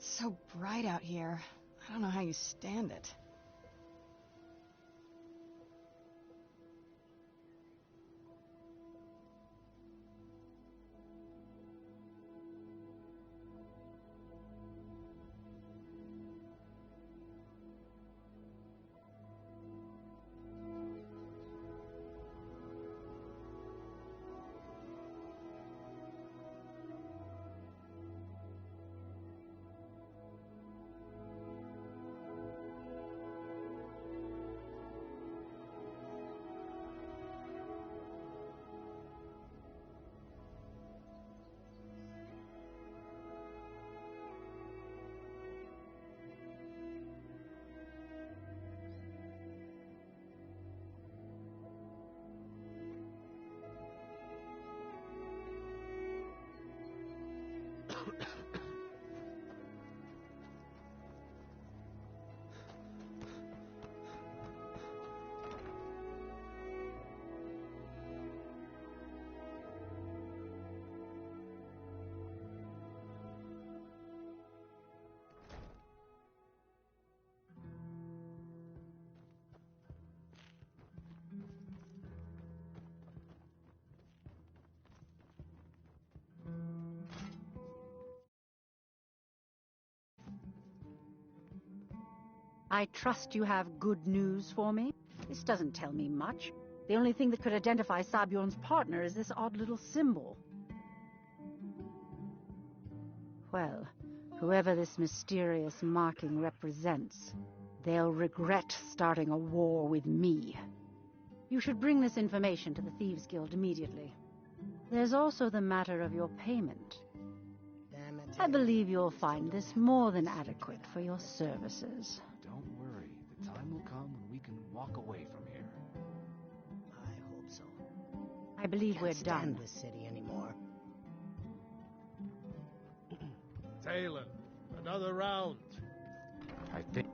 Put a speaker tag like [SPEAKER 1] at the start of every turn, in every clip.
[SPEAKER 1] so bright out here. I don't know how you stand it.
[SPEAKER 2] I trust you have good news for me. This doesn't tell me much. The only thing that could identify Sabjorn's partner is this odd little symbol. Well, whoever this mysterious marking represents, they'll regret starting a war with me. You should bring this information to the Thieves' Guild immediately. There's also the matter of your payment. I believe you'll find this more than adequate for your services.
[SPEAKER 3] Don't worry. The time will come when we can walk away from here.
[SPEAKER 4] I hope so.
[SPEAKER 2] I believe we're
[SPEAKER 4] Can't
[SPEAKER 2] done.
[SPEAKER 4] stand this city anymore.
[SPEAKER 5] Talon, another round.
[SPEAKER 3] I think...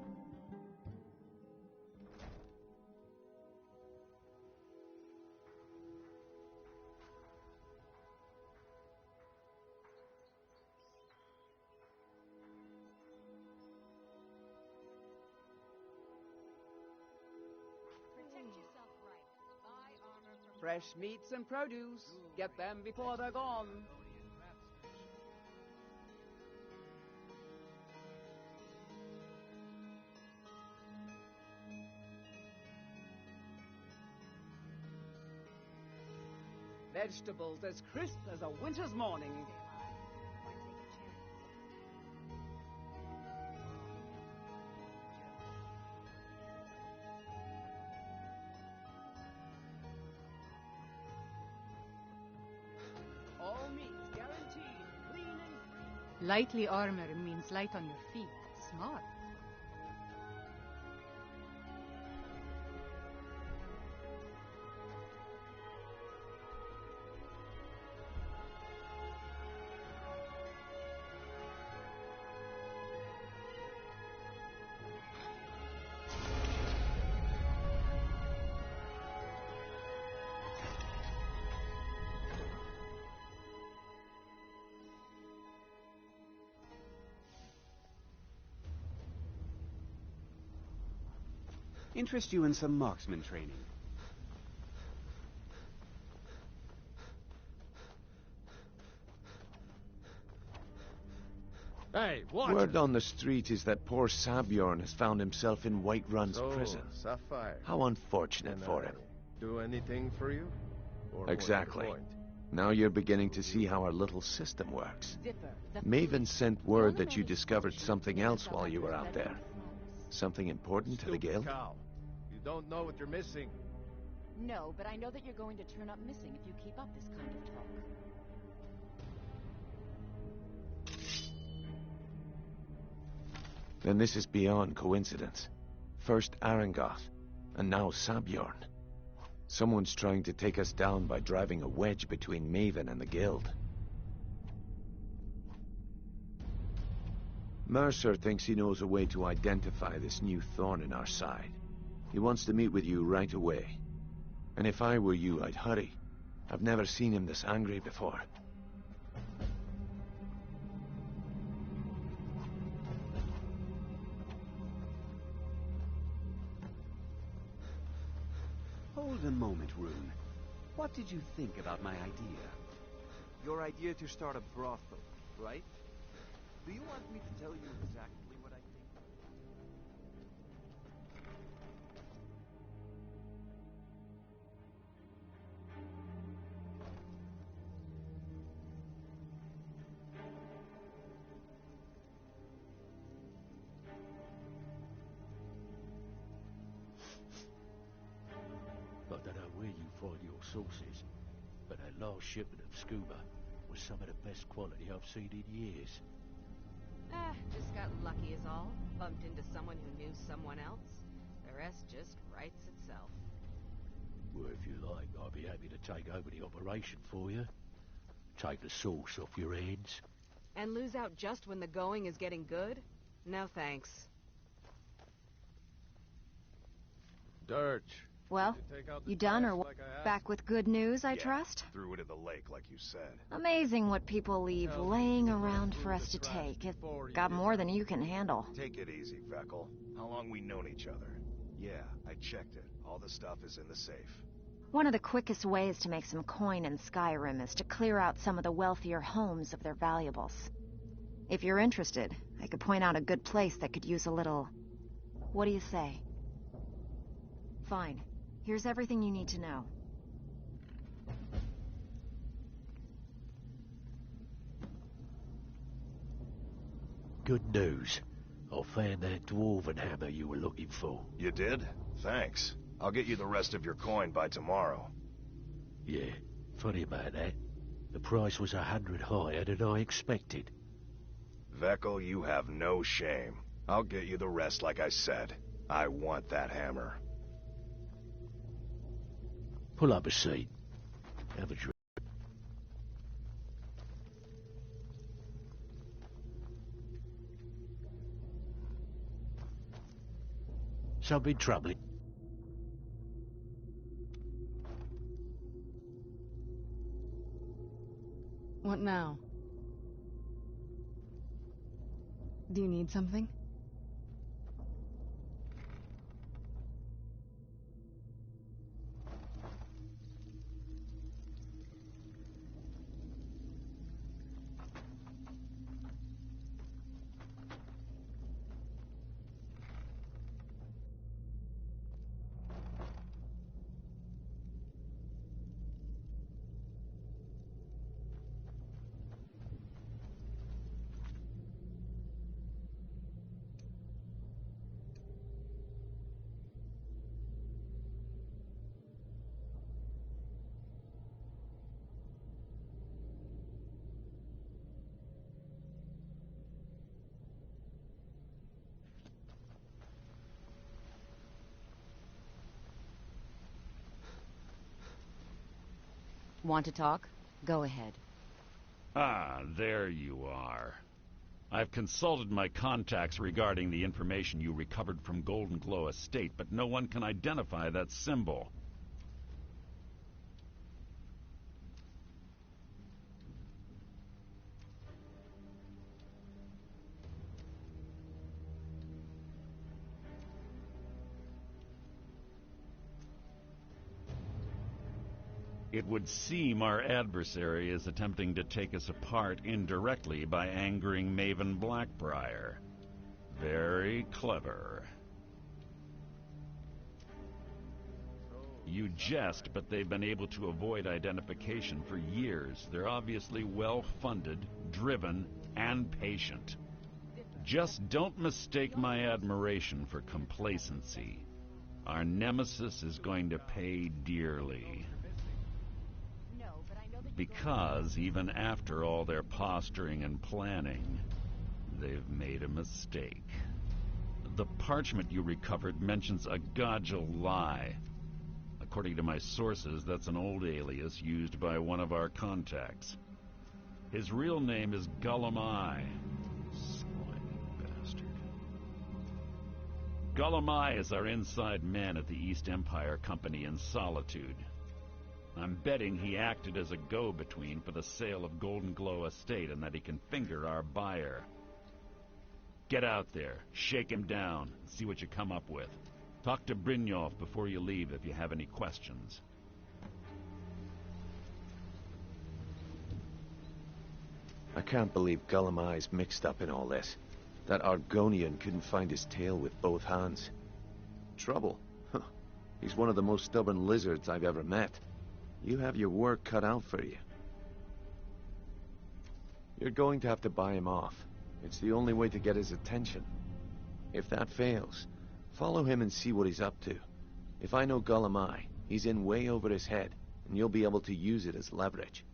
[SPEAKER 6] Fresh meats and produce. Get them before they're gone. Vegetables as crisp as a winter's morning. All meats guaranteed, clean and free.
[SPEAKER 7] Lightly armored means light on your feet. Smart.
[SPEAKER 6] Interest you in some marksman training.
[SPEAKER 5] Hey, watch
[SPEAKER 8] Word
[SPEAKER 5] it.
[SPEAKER 8] on the street is that poor Sabjorn has found himself in Whiterun's prison.
[SPEAKER 9] Sapphire.
[SPEAKER 8] How unfortunate
[SPEAKER 9] Can
[SPEAKER 8] for
[SPEAKER 9] I
[SPEAKER 8] him.
[SPEAKER 9] do anything for you? Or
[SPEAKER 8] Exactly.
[SPEAKER 9] more to the point?
[SPEAKER 8] Now you're beginning to see how our little system works. Maven sent word that you discovered something else while you were out there. Something important to the
[SPEAKER 9] Stupid
[SPEAKER 8] guild?
[SPEAKER 9] cow. You don't know what you're missing.
[SPEAKER 10] No, but I know that you're going to turn up missing if you keep up this kind of talk.
[SPEAKER 8] Then this is beyond coincidence. First Arangoth, and now Sabjorn. Someone's trying to take us down by driving a wedge between Maven and the guild. Mercer thinks he knows a way to identify this new thorn in our side. He wants to meet with you right away. And if I were you, I'd hurry. I've never seen him this angry before.
[SPEAKER 3] Hold a moment, Rune. What did you think about my idea?
[SPEAKER 11] Your idea to start a brothel, right? Do you want me to tell you exactly what I think?
[SPEAKER 12] I don't know where you find your sources, but that last shipment of scuba was some of the best quality I've seen in years.
[SPEAKER 10] Just got lucky is all. Bumped into someone who knew someone else. The rest just writes itself.
[SPEAKER 12] Well, if you like, I'd be happy to take over the operation for you. Take the source off your hands.
[SPEAKER 10] And lose out just when the going is getting good? No thanks.
[SPEAKER 9] Dirge.
[SPEAKER 1] Well, you done or what? Back with good news, I trust?
[SPEAKER 13] Threw it in the lake like you said.
[SPEAKER 1] Amazing what people leave laying around for us to take. It's got more than you can handle.
[SPEAKER 13] Take it easy, Vekel. How long we known each other? Yeah, I checked it. All the stuff is in the safe.
[SPEAKER 1] One of the quickest ways to make some coin in Skyrim is to clear out some of the wealthier homes of their valuables. If you're interested, I could point out a good place that could use a little... What do you say? Fine. Here's everything you need to know.
[SPEAKER 12] Good news. I found that dwarven hammer you were looking for.
[SPEAKER 13] You did? Thanks. I'll get you the rest of your coin by tomorrow.
[SPEAKER 12] Yeah, funny about that. The price was 100 higher than I expected.
[SPEAKER 13] Vekel, you have no shame. I'll get you the rest like I said. I want that hammer.
[SPEAKER 12] Pull up a seat. Have a drink. Something troubling?
[SPEAKER 1] What now? Do you need something?
[SPEAKER 10] Want to talk? Go ahead.
[SPEAKER 14] Ah, there you are. I've consulted my contacts regarding the information you recovered from Golden Glow Estate, but no one can identify that symbol. It would seem our adversary is attempting to take us apart indirectly by angering Maven Blackbriar. Very clever. You jest, but they've been able to avoid identification for years. They're obviously well-funded, driven, and patient. Just don't mistake my admiration for complacency. Our nemesis is going to pay dearly. Because even after all their posturing and planning, they've made a mistake. The parchment you recovered mentions a Godgel lie. According to my sources, that's an old alias used by one of our contacts. His real name is Gullum Eye. Slimy bastard. Gullum Eye is our inside man at the East Empire Company in Solitude. I'm betting he acted as a go-between for the sale of Golden Glow Estate and that he can finger our buyer. Get out there, shake him down, and see what you come up with. Talk to Brynjolf before you leave if you have any questions.
[SPEAKER 8] I can't believe Gullimeye's mixed up in all this. That Argonian couldn't find his tail with both hands. Trouble? Huh. He's one of the most stubborn lizards I've ever met. You have your work cut out for you. You're going to have to buy him off. It's the only way to get his attention. If that fails, follow him and see what he's up to. If I know Gullimeye, he's in way over his head, and you'll be able to use it as leverage.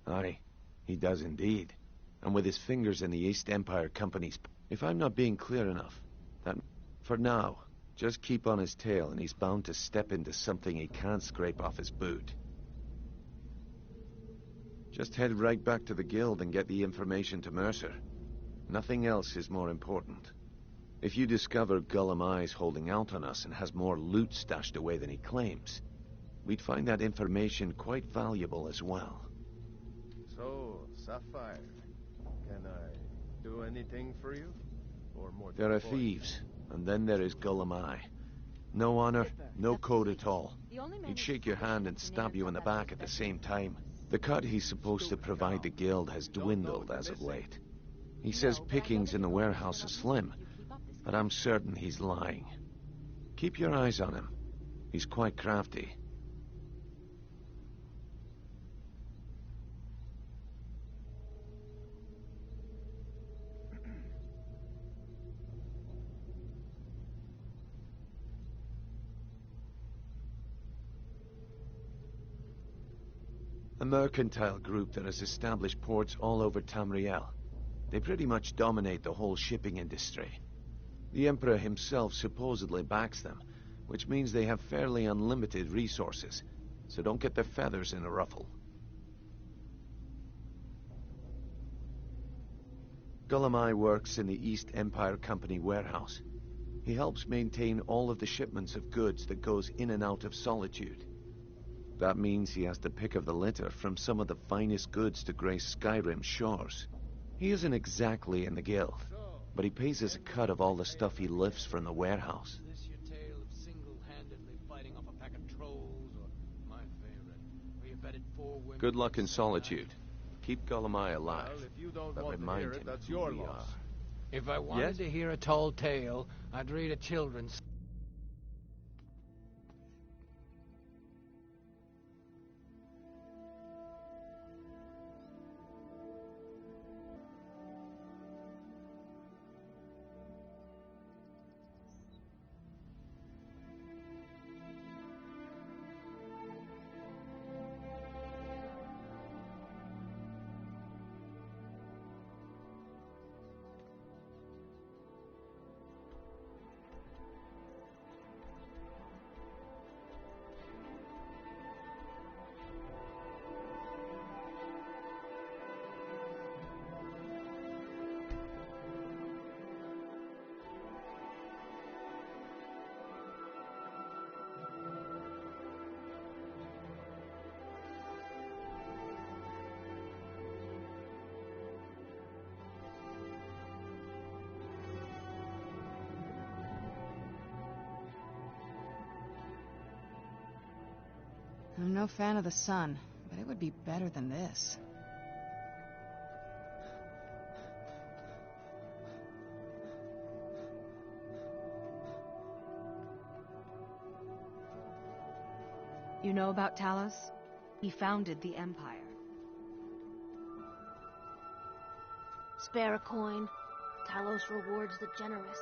[SPEAKER 8] Aye, he does indeed. And with his fingers in the East Empire Company's... If I'm not being clear enough, that... For now, just keep on his tail and he's bound to step into something he can't scrape off his boot. Just head right back to the guild and get the information to Mercer. Nothing else is more important. If you discover Gullimeye's holding out on us and has more loot stashed away than he claims, we'd find that information quite valuable as well.
[SPEAKER 5] So, Sapphire, can I do anything for you? Or more?
[SPEAKER 8] There are thieves, and then there is Gullimeye. No honor, no code at all. He'd shake your hand and stab you in the back at the same time. The cut he's supposed to provide the guild has dwindled as of late. He says pickings in the warehouse are slim, but I'm certain he's lying. Keep your eyes on him. He's quite crafty. A mercantile group that has established ports all over Tamriel. They pretty much dominate the whole shipping industry. The Emperor himself supposedly backs them, which means they have fairly unlimited resources, so don't get their feathers in a ruffle. Gullimeye works in the East Empire Company warehouse. He helps maintain all of the shipments of goods that goes in and out of Solitude. That means he has the pick of the litter from some of the finest goods to grace Skyrim's shores. He isn't exactly in the guild, but he pays us a cut of all the stuff he lifts from the warehouse.
[SPEAKER 12] Is this your tale of single-handedly fighting off a pack of trolls, or my favorite, where you bedded 4 women...
[SPEAKER 8] Good luck in Solitude. Keep Gullimeye alive,
[SPEAKER 5] Well, if you don't
[SPEAKER 8] but
[SPEAKER 5] want to
[SPEAKER 8] remind
[SPEAKER 5] hear it,
[SPEAKER 8] him
[SPEAKER 5] that's
[SPEAKER 8] who
[SPEAKER 5] your
[SPEAKER 8] we
[SPEAKER 5] loss.
[SPEAKER 8] are.
[SPEAKER 12] If I wanted to hear a tall tale, I'd read a children's...
[SPEAKER 7] I'm no fan of the sun, but it would be better than this.
[SPEAKER 10] You know about Talos? He founded the Empire.
[SPEAKER 15] Spare a coin. Talos rewards the generous.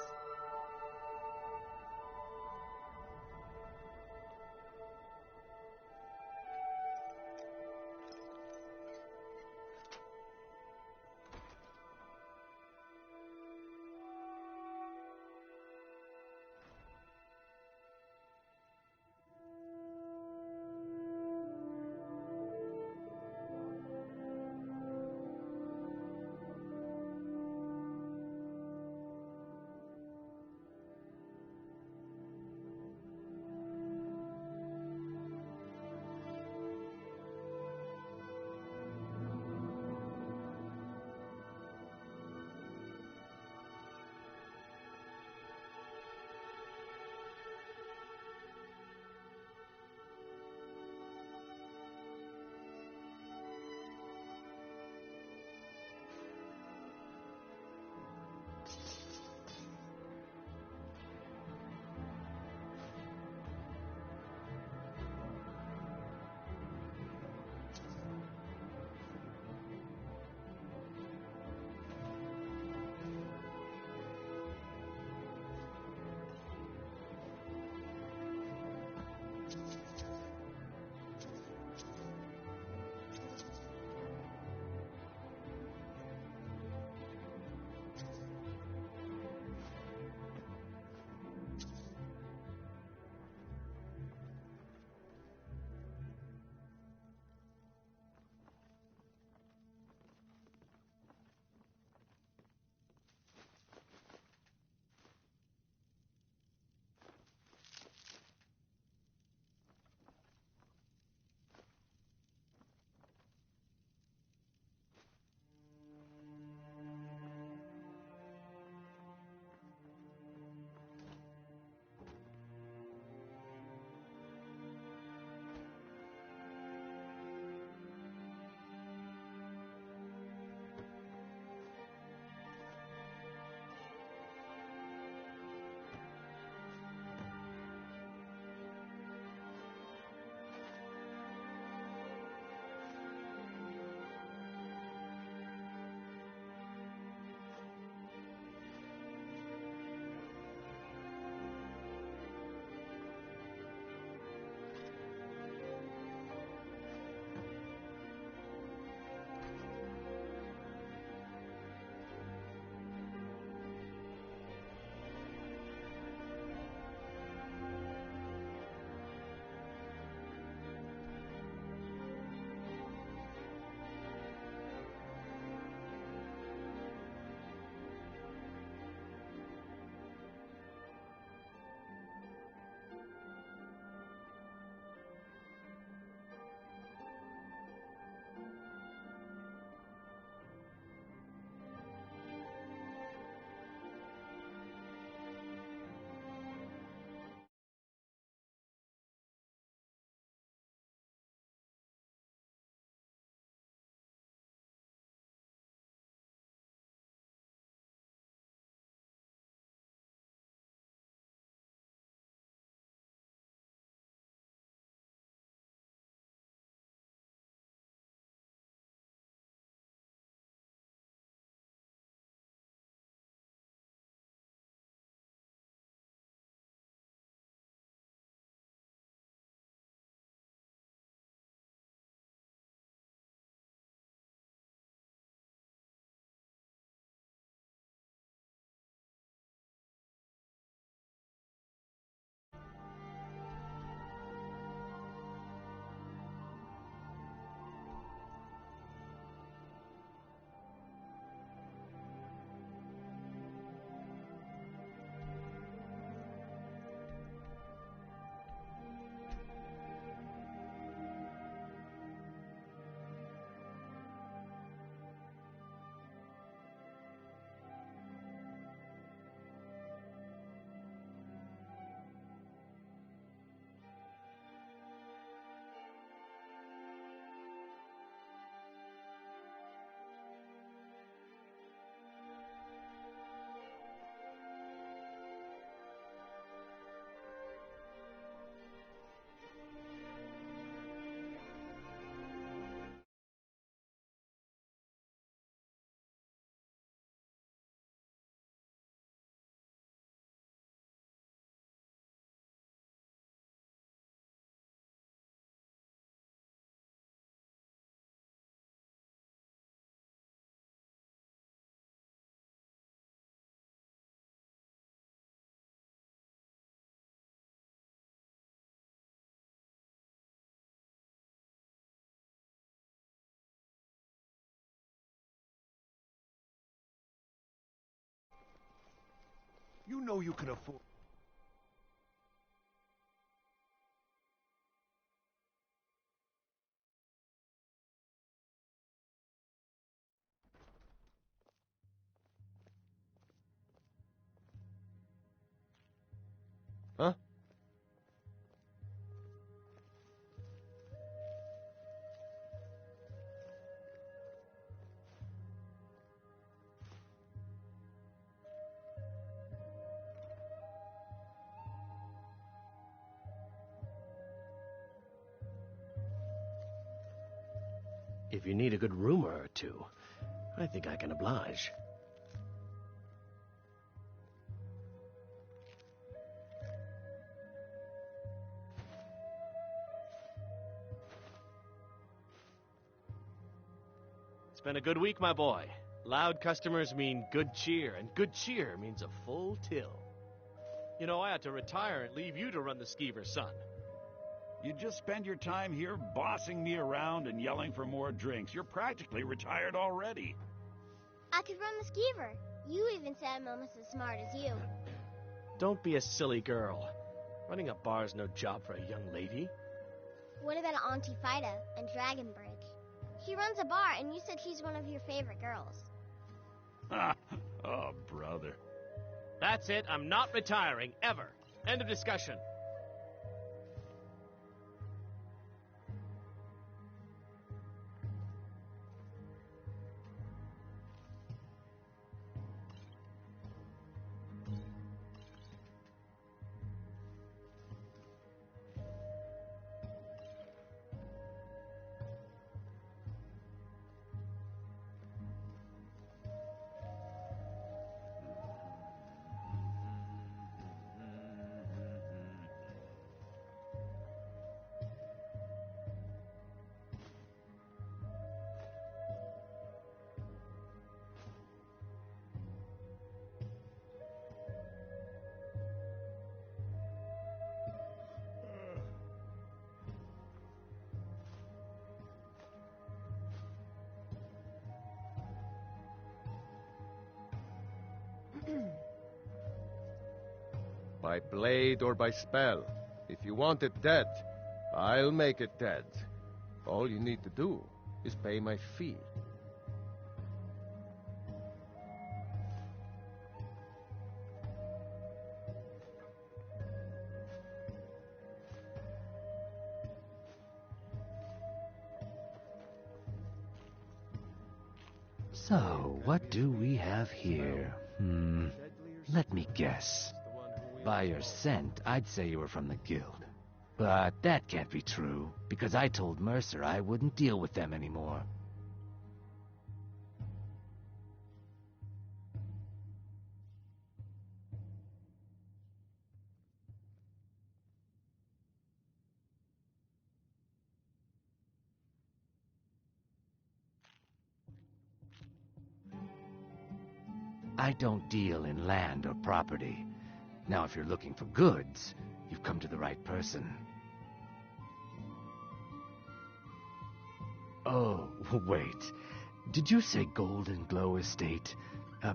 [SPEAKER 13] You know you can afford...
[SPEAKER 5] Huh?
[SPEAKER 16] If you need a good rumor or two, I think I can oblige.
[SPEAKER 17] It's been a good week, my boy. Loud customers mean good cheer, and good cheer means a full till. You know, I had to retire and leave you to run the skeever, son.
[SPEAKER 18] You just spend your time here bossing me around and yelling for more drinks. You're practically retired already.
[SPEAKER 15] I could run the skeever. You even said I'm almost as smart as you.
[SPEAKER 17] Don't be a silly girl. Running a bar's no job for a young lady.
[SPEAKER 15] What about Auntie Fida and Dragonbridge? She runs a bar, and you said she's one of your favorite girls.
[SPEAKER 18] Oh, brother.
[SPEAKER 17] That's it. I'm not retiring, ever. End of discussion.
[SPEAKER 5] By blade or by spell. If you want it dead, I'll make it dead. All you need to do is pay my fee.
[SPEAKER 12] So, what do we have here? Let me guess. By your scent, I'd say you were from the guild. But that can't be true, because I told Mercer I wouldn't deal with them anymore. I don't deal in land or property. Now, if you're looking for goods, you've come to the right person. Oh, wait. Did you say Golden Glow Estate?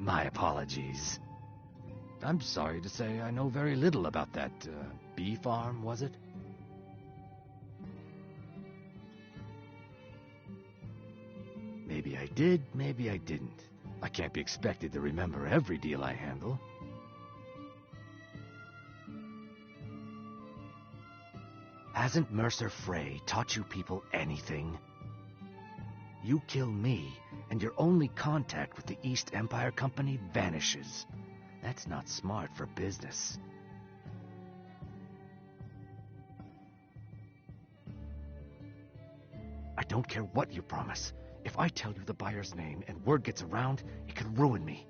[SPEAKER 12] My apologies. I'm sorry to say I know very little about that, bee farm, was it? Maybe I did, maybe I didn't. I can't be expected to remember every deal I handle. Hasn't Mercer Frey taught you people anything? You kill me, and your only contact with the East Empire Company vanishes. That's not smart for business. I don't care what you promise. If I tell you the buyer's name and word gets around, it could ruin me.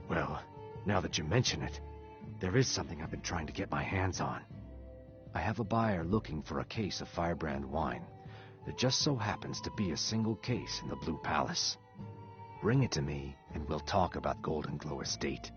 [SPEAKER 12] Well, now that you mention it, there is something I've been trying to get my hands on. I have a buyer looking for a case of Firebrand wine. There just so happens to be a single case in the Blue Palace. Bring it to me, and we'll talk about Golden Glow Estate.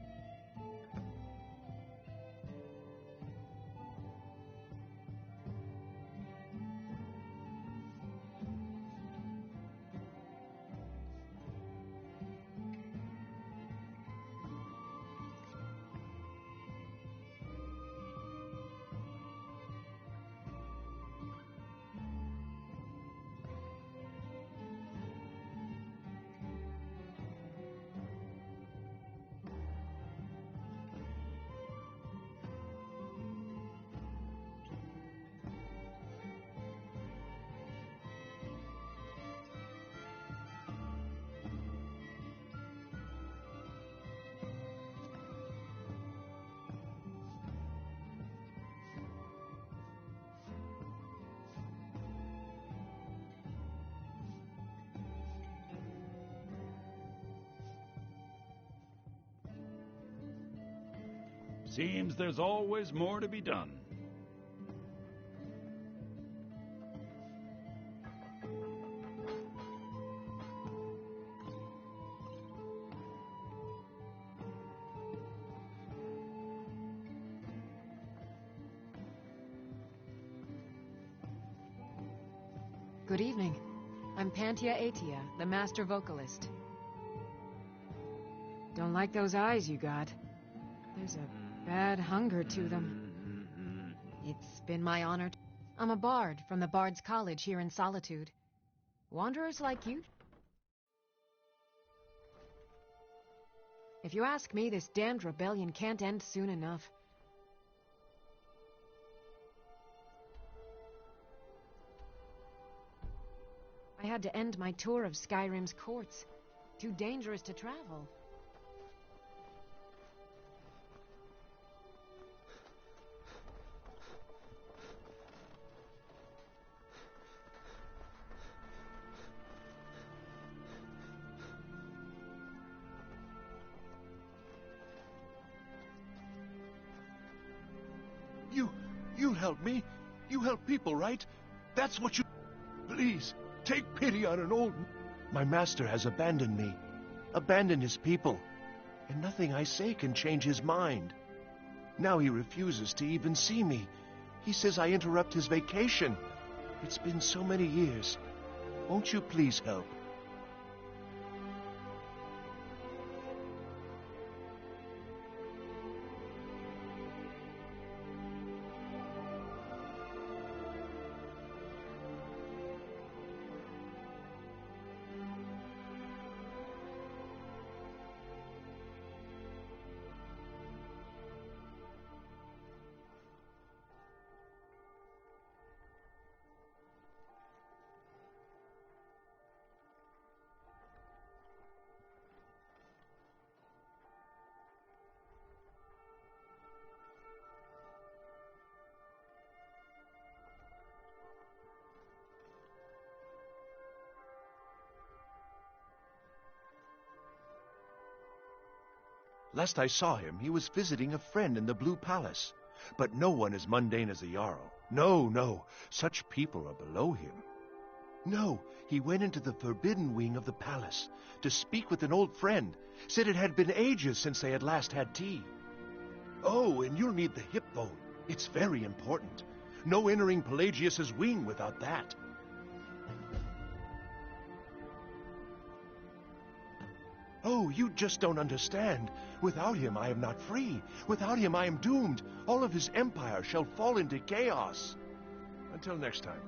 [SPEAKER 18] Seems there's always more to be done.
[SPEAKER 19] Good evening. I'm Pantia Atia, the master vocalist. Don't like those eyes you got. There's a bad hunger to them. It's been my honor. I'm a bard from the Bard's College here in Solitude. Wanderers like you. If you ask me, this damned rebellion can't end soon enough. I had to end my tour of Skyrim's courts. Too dangerous to travel.
[SPEAKER 8] You help me. You help people, right? That's what you... Please, take pity on an old... My master has abandoned me. Abandoned his people. And nothing I say can change his mind. Now he refuses to even see me. He says I interrupt his vacation. It's been so many years. Won't you please help? Last I saw him, he was visiting a friend in the Blue Palace. But no one as mundane as the Jarl. No, no. Such people are below him. No, he went into the forbidden wing of the palace to speak with an old friend. Said it had been ages since they had last had tea. Oh, and you'll need the hip bone. It's very important. No entering Pelagius's wing without that. Oh, you just don't understand. Without him, I am not free. Without him, I am doomed. All of his empire shall fall into chaos. Until next time.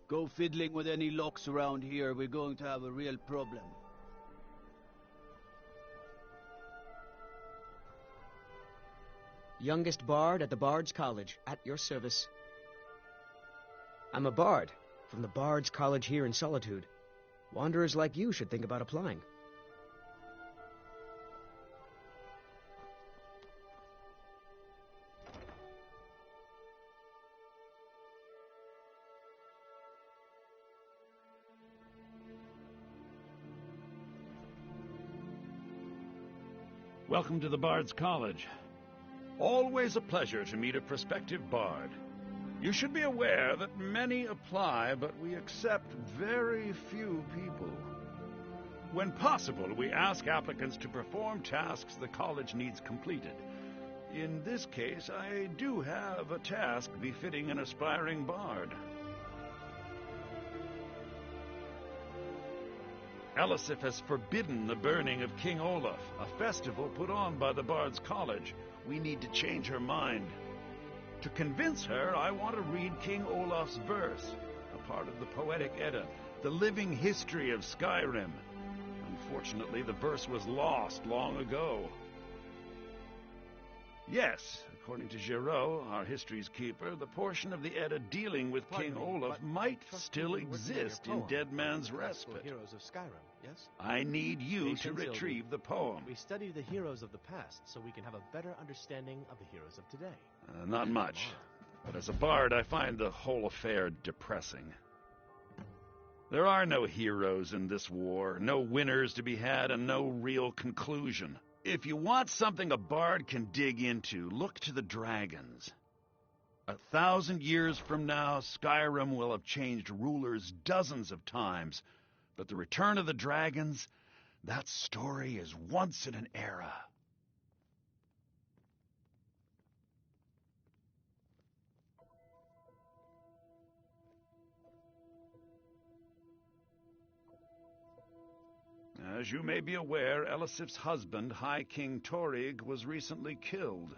[SPEAKER 20] Go fiddling with any locks around here, we're going to have a real problem.
[SPEAKER 21] Youngest bard at the Bard's College, at your service. I'm a bard, from the Bard's College here in Solitude. Wanderers like you should think about applying.
[SPEAKER 18] Welcome to the Bard's College. Always a pleasure to meet a prospective bard. You should be aware that many apply, but we accept very few people. When possible, we ask applicants to perform tasks the college needs completed. In this case, I do have a task befitting an aspiring bard. Elisif has forbidden the burning of King Olaf, a festival put on by the Bard's College. We need to change her mind. To convince her, I want to read King Olaf's verse, a part of the Poetic Edda, the living history of Skyrim. Unfortunately, the verse was lost long ago. Yes, according to Giraud, our history's keeper, the portion of the Edda dealing with King Olaf might still exist in Dead Man's Respite.
[SPEAKER 17] Heroes of Skyrim, yes?
[SPEAKER 18] I need you to
[SPEAKER 17] Patience,
[SPEAKER 18] retrieve
[SPEAKER 17] Ildi.
[SPEAKER 18] the poem.
[SPEAKER 17] We study the heroes of the past so we can have a better understanding of the heroes of today.
[SPEAKER 18] Not much. But as a bard, I find the whole affair depressing. There are no heroes in this war, no winners to be had, and no real conclusion. If you want something a bard can dig into, look to the dragons. 1,000 years from now, Skyrim will have changed rulers dozens of times, but the return of the dragons, that story is once in an era. As you may be aware, Elisif's husband, High King Torrig, was recently killed.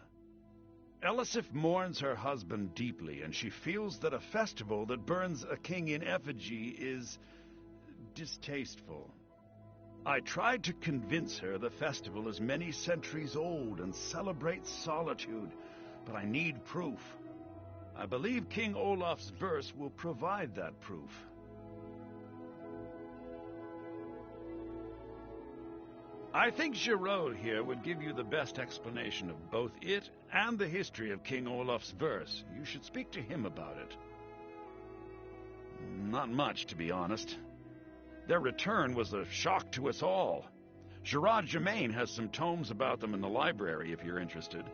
[SPEAKER 18] Elisif mourns her husband deeply, and she feels that a festival that burns a king in effigy is distasteful. I tried to convince her the festival is many centuries old and celebrates solitude, but I need proof. I believe King Olaf's verse will provide that proof. I think Giraud here would give you the best explanation of both it and the history of King Olaf's verse. You should speak to him about it. Not much, to be honest. Their return was a shock to us all. Gerard Germain has some tomes about them in the library, if you're interested.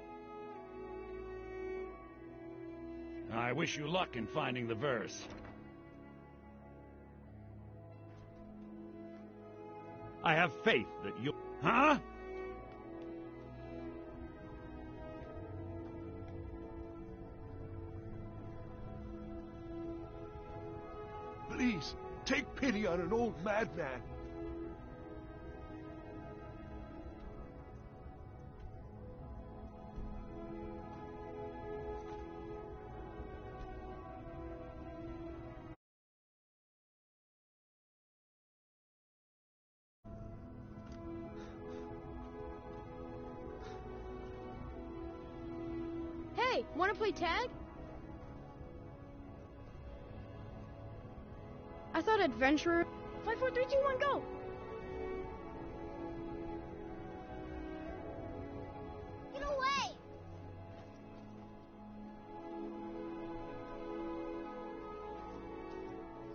[SPEAKER 18] I wish you luck in finding the verse. I have faith that you... Huh?
[SPEAKER 20] Please, take pity on an old madman.
[SPEAKER 15] Hey, wanna play tag? I thought adventurer... 5, 4, 3, 2, 1, go! Get away!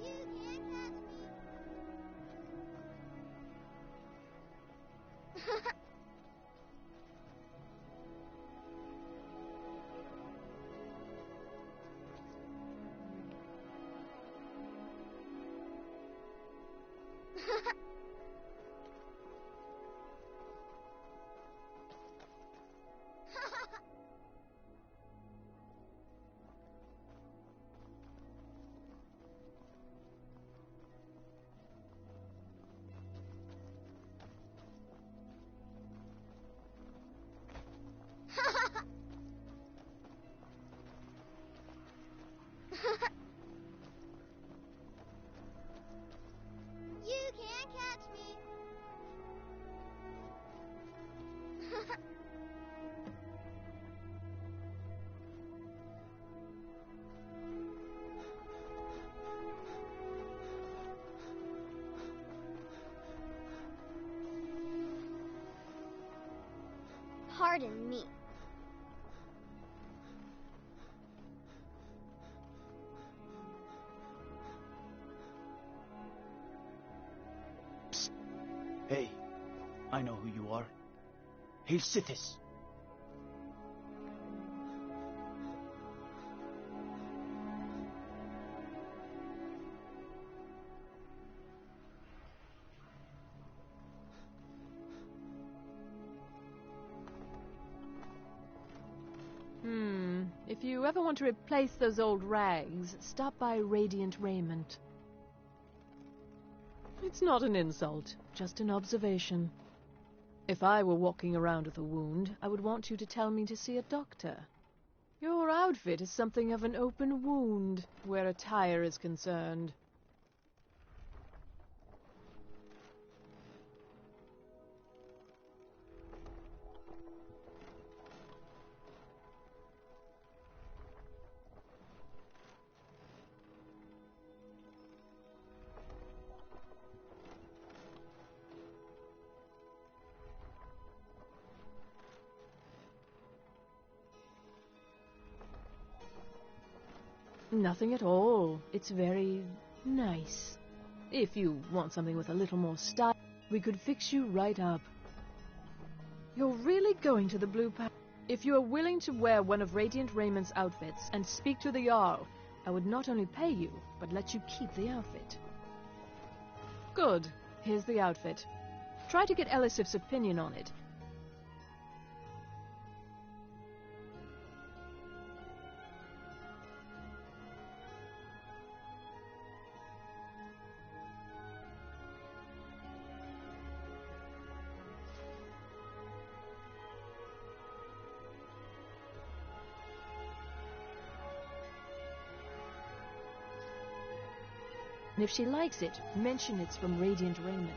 [SPEAKER 15] You can't catch me! You can't catch me! Pardon me.
[SPEAKER 20] Psst. Hey, I know who you are. Hail Sithis.
[SPEAKER 2] If you ever want to replace those old rags, stop by Radiant Raiment. It's not an insult, just an observation. If I were walking around with a wound, I would want you to tell me to see a doctor. Your outfit is something of an open wound, where attire is concerned. Nothing at all. It's very nice. If you want something with a little more style, we could fix you right up. You're really going to the Blue Palace? If you are willing to wear one of Radiant Raymond's outfits and speak to the Jarl, I would not only pay you, but let you keep the outfit. Good. Here's the outfit. Try to get Elisif's opinion on it. And if she likes it, mention it's from Radiant Raymond.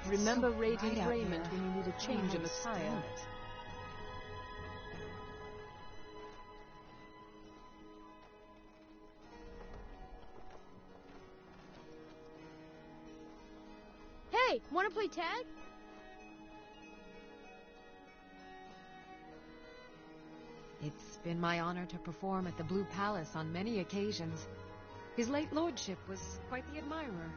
[SPEAKER 2] Remember Radiant Raymond when you need a change of attire.
[SPEAKER 15] Hey, wanna play tag?
[SPEAKER 19] It's been my honor to perform at the Blue Palace on many occasions. His late lordship was quite the admirer.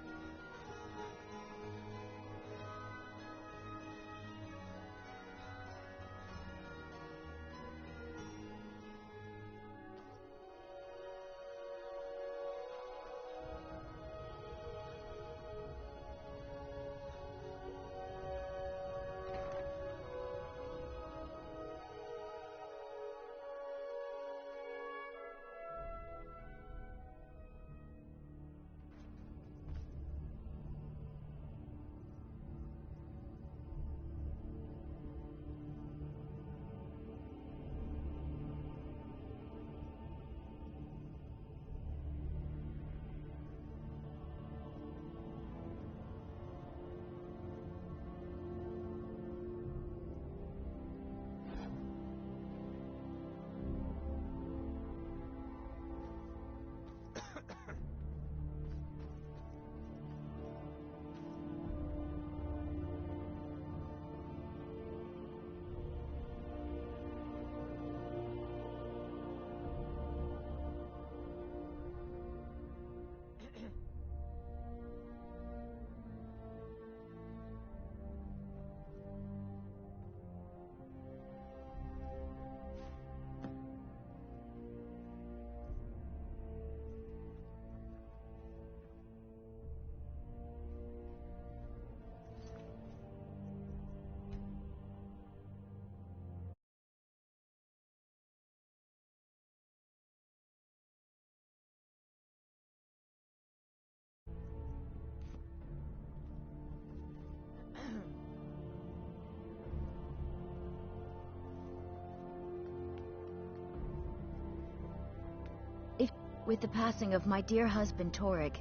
[SPEAKER 1] With the passing of my dear husband Torrig,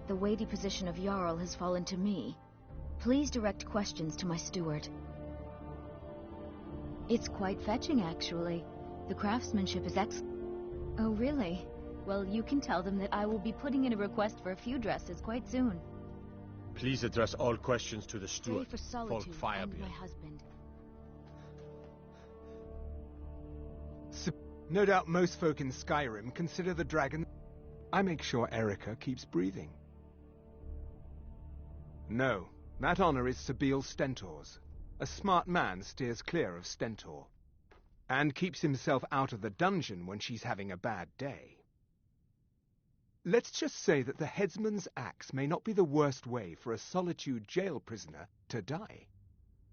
[SPEAKER 1] the weighty position of Jarl has fallen to me. Please direct questions to my steward. It's quite fetching, actually. The craftsmanship is excellent. Oh, really? Well, you can tell them that I will be putting in a request for a few dresses quite soon.
[SPEAKER 4] Please address all questions to the steward,
[SPEAKER 1] For Solitude and my husband.
[SPEAKER 22] No doubt most folk in Skyrim consider the dragon... I make sure Erica keeps breathing. No, that honor is Sabeel Stentor's. A smart man steers clear of Stentor. And keeps himself out of the dungeon when she's having a bad day. Let's just say that the headsman's axe may not be the worst way for a Solitude jail prisoner to die.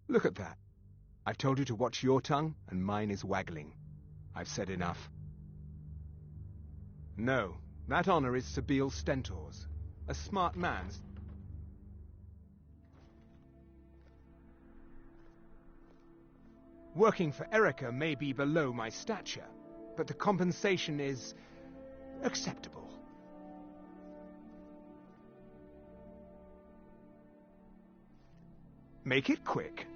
[SPEAKER 22] Look at that. I've told you to watch your tongue, and mine is waggling. I've said enough. No, that honor is Sabeel Stentor's. A smart man's... Working for Erica may be below my stature, but the compensation is... acceptable. Make it quick.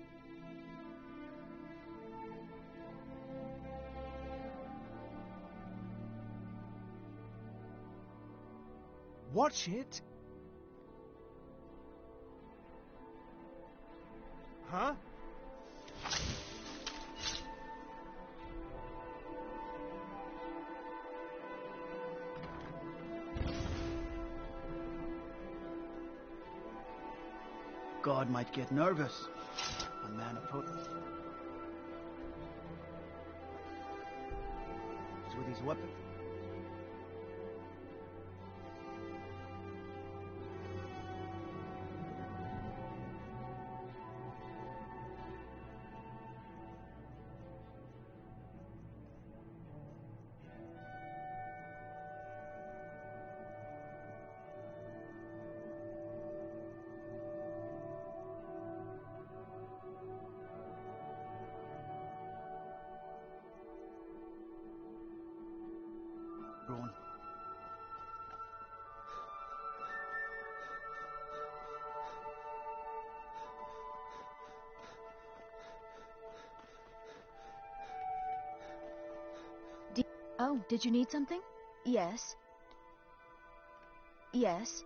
[SPEAKER 22] Watch it. Huh?
[SPEAKER 20] god might get nervous. A man approach with his weapon. Rowan.
[SPEAKER 1] Oh, did you need something? Yes. Yes.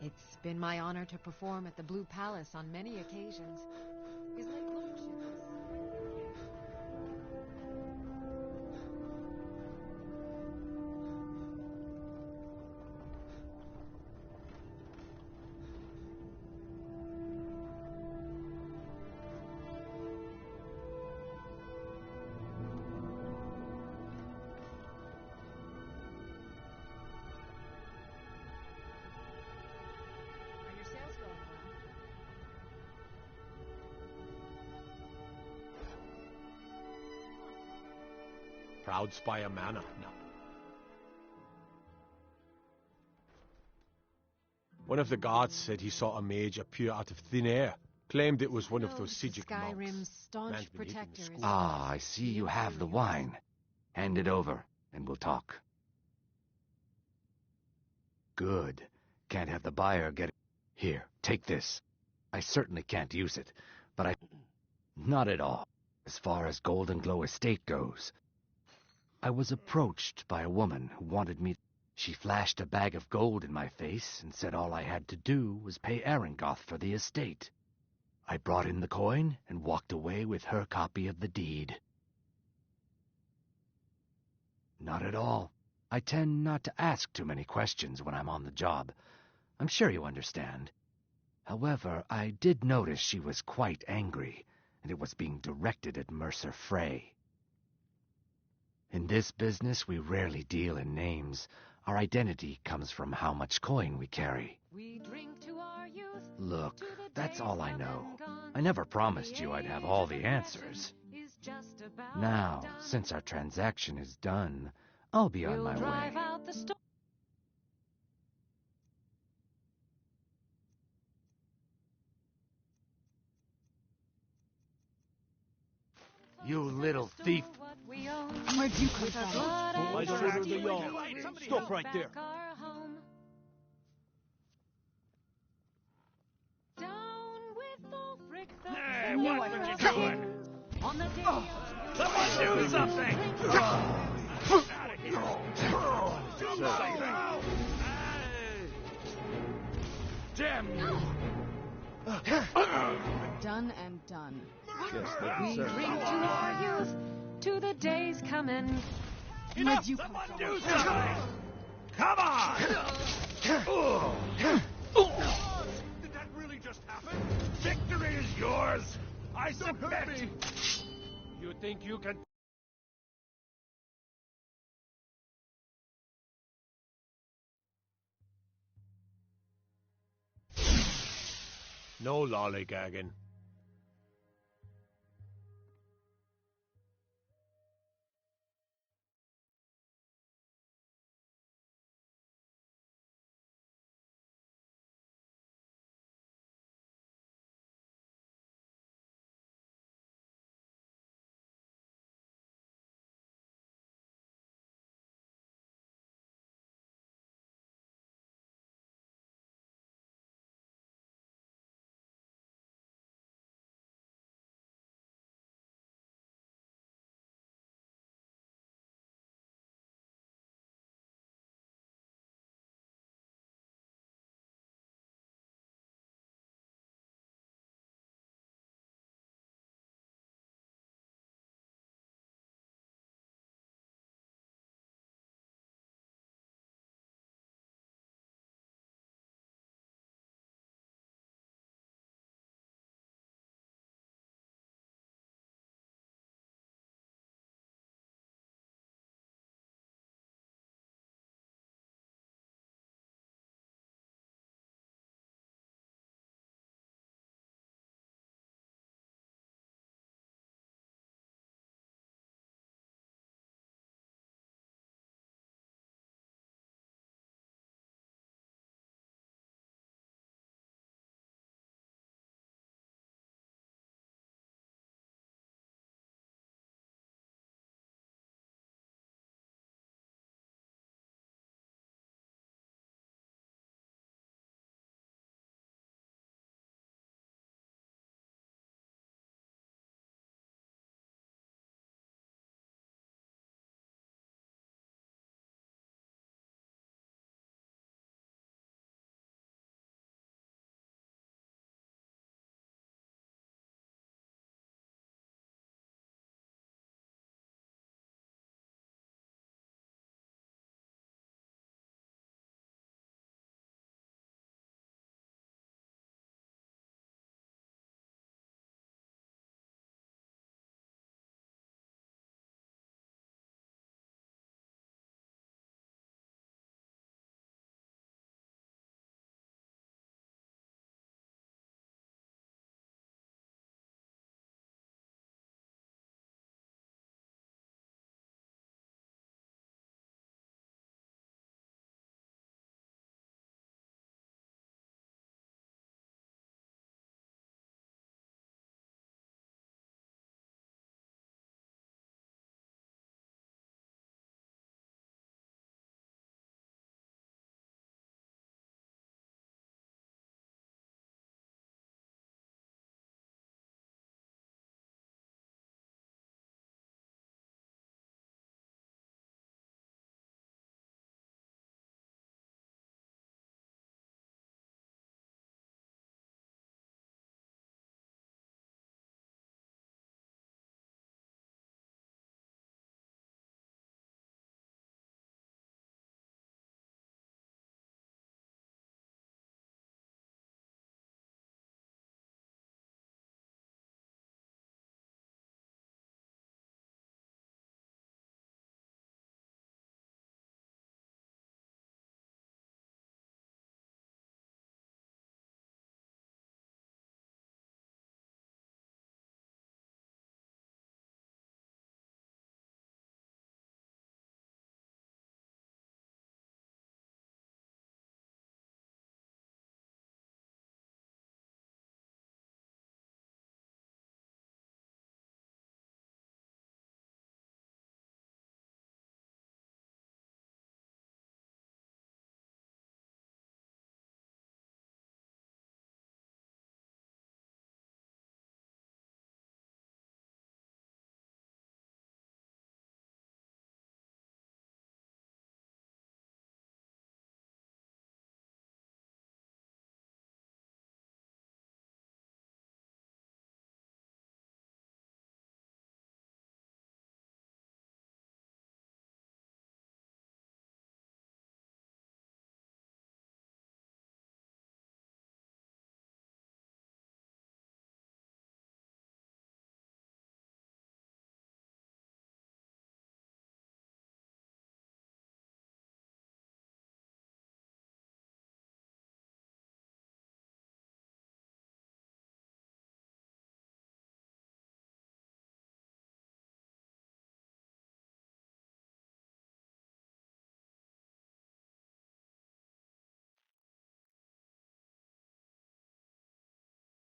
[SPEAKER 19] It's been my honor to perform at the Blue Palace on many occasions. His late lordship is... Are your sales going well?
[SPEAKER 4] Proud Spire Manor. No. One of the guards said he saw a mage appear out of thin air. Claimed it was one of those Sijic monks.
[SPEAKER 19] Skyrim's staunch
[SPEAKER 4] Man's been eating the
[SPEAKER 19] protector
[SPEAKER 4] school.
[SPEAKER 19] is...
[SPEAKER 12] Ah, I see you have the wine. Hand it over, and we'll talk. Good. Can't have the buyer get it. Here, take this. I certainly can't use it, but I... Not at all. As far as Golden Glow Estate goes. I was approached by a woman who wanted me... She flashed a bag of gold in my face and said all I had to do was pay Arangoth for the estate. I brought in the coin and walked away with her copy of the deed. Not at all. I tend not to ask too many questions when I'm on the job. I'm sure you understand. However, I did notice she was quite angry, and it was being directed at Mercer Frey. In this business, we rarely deal in names. Our identity comes from how much coin we carry.
[SPEAKER 19] We drink to our youth.
[SPEAKER 12] Look, that's all I know. I never promised you I'd have all the answers. Now, since our transaction is done, I'll be on my way. You little thief!
[SPEAKER 20] Where'd you come from? My shoulder the yawl. Stop right there.
[SPEAKER 18] Hey, what are you doing? Someone do something! Damn you!
[SPEAKER 7] Done and done.
[SPEAKER 19] We drink to our youth, to the days coming.
[SPEAKER 18] Enough! Someone do something! Come on! Did that really just happen? Victory is yours! I submit! You think you can...
[SPEAKER 4] No lollygagging.